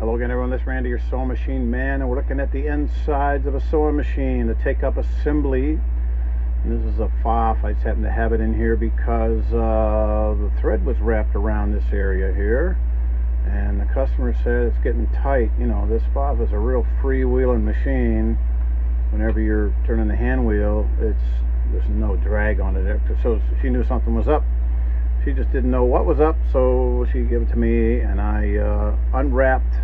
Hello again, everyone. This is Randy, your sewing machine man, and we're looking at the insides of a sewing machine, the take-up assembly. And this is a PFAFF. I just happen to have it in here because the thread was wrapped around this area here, and the customer said it's getting tight. You know, this PFAFF is a real freewheeling machine. Whenever you're turning the hand wheel, there's no drag on it. So she knew something was up. She just didn't know what was up, so she gave it to me, and I unwrapped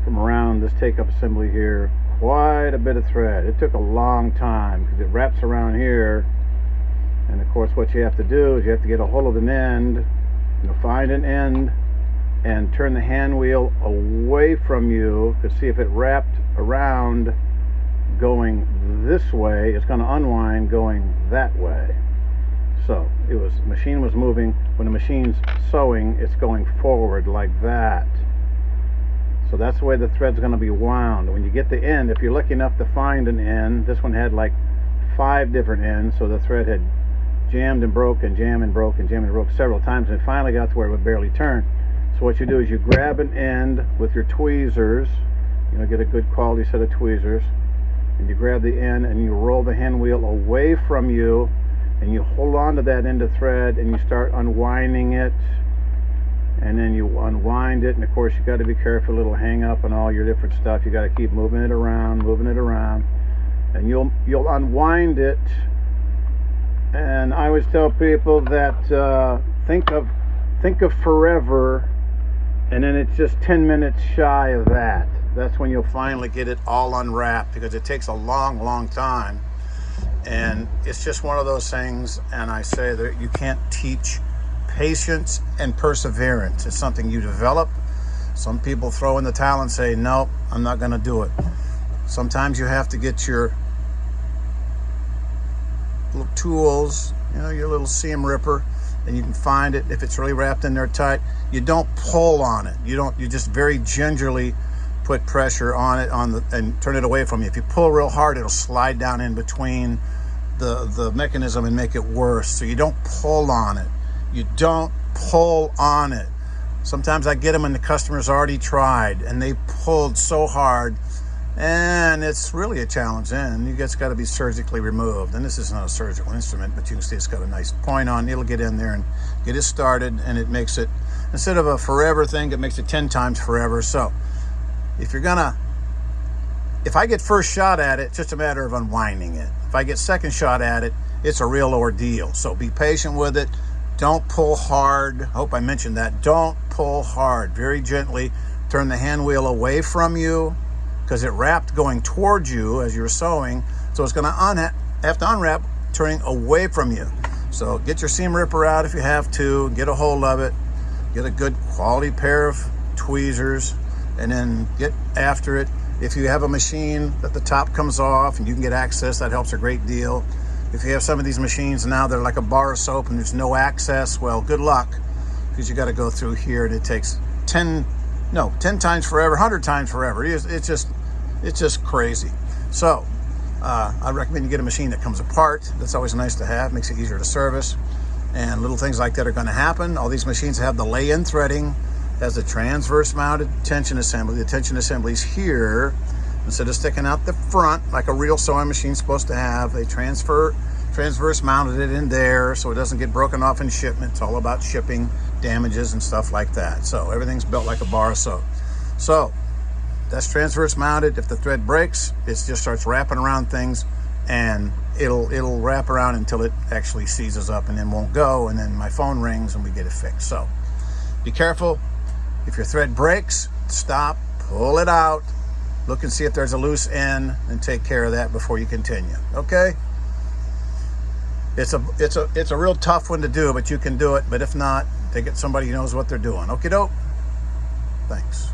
from around this take-up assembly here quite a bit of thread. It took a long time because it wraps around here, and of course what you have to do is you have to get a hold of an end, find an end and turn the hand wheel away from you to see if it wrapped around going this way. It's going to unwind going that way. So the machine was moving. When the machine's sewing, it's going forward like that. So that's the way the thread's going to be wound. When you get the end, if you're lucky enough to find an end, this one had like 5 different ends, so the thread had jammed and broke and jammed and broke and jammed and broke several times, and it finally got to where it would barely turn. So what you do is you grab an end with your tweezers, get a good quality set of tweezers, and you grab the end and you roll the hand wheel away from you, and you hold on to that end of thread and you start unwinding it, and then you unwind it, and of course you got to be careful, it'll hang up and all your different stuff. You got to keep moving it around, and you'll unwind it. And I always tell people that think of forever, and then it's just 10 minutes shy of that. That's when you'll finally get it all unwrapped, because it takes a long time. And it's just one of those things, and I say that you can't teach patience and perseverance. It's something you develop. Some people throw in the towel and say, nope, I'm not going to do it. Sometimes you have to get your little tools, your little seam ripper, and you can find it. If it's really wrapped in there tight, you don't pull on it. You just very gingerly put pressure on it and turn it away from you. If you pull real hard, it'll slide down in between the mechanism and make it worse. So you don't pull on it. You don't pull on it. Sometimes I get them and the customer's already tried and they pulled so hard, and it's really a challenge. And you just got to be surgically removed. And this is not a surgical instrument, but you can see it's got a nice point on. It'll get in there and get it started, and it makes it, instead of a forever thing, it makes it 10 times forever. So if I get first shot at it, it's just a matter of unwinding it. If I get second shot at it, it's a real ordeal. So be patient with it. Don't pull hard. I hope I mentioned that. Don't pull hard. Very gently turn the hand wheel away from you, because it wrapped going towards you as you're sewing. So it's going to have to unwrap turning away from you. So get your seam ripper out if you have to. Get a hold of it. Get a good quality pair of tweezers, and then get after it. If you have a machine that the top comes off and you can get access, that helps a great deal. If you have some of these machines now, they're like a bar of soap and there's no access, well, good luck, because you got to go through here, and it takes 10 times forever, 100 times forever. It's just crazy. So I recommend you get a machine that comes apart. That's always nice to have, makes it easier to service, and little things like that are going to happen. All these machines have the lay-in threading, has the transverse mounted tension assembly. The tension assembly is here. Instead of sticking out the front like a real sewing machine's supposed to have, they transverse mounted it in there so it doesn't get broken off in shipment. It's all about shipping damages and stuff like that. So everything's built like a bar of soap. So that's transverse mounted. If the thread breaks, it just starts wrapping around things, and it'll wrap around until it actually seizes up and then won't go, and then my phone rings and we get it fixed. So be careful. If your thread breaks, stop, pull it out, look and see if there's a loose end, and take care of that before you continue. Okay? It's a real tough one to do, but you can do it. But if not, they get somebody who knows what they're doing. Okie doke. Thanks.